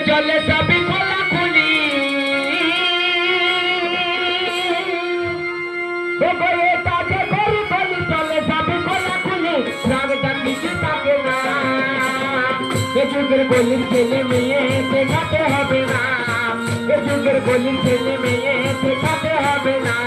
चले सभी खोला खुली ये ताजे खोली खोली चले सभी खोला खुली राग जंगी चिता के ना ये जुगर गोली खेले में ये दिखाते हैं ना ये जुगर गोली खेले में ये दिखाते हैं ना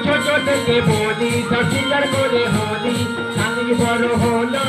ছোট থেকে বলি সঠিকার করে হলি আমি বড় হলো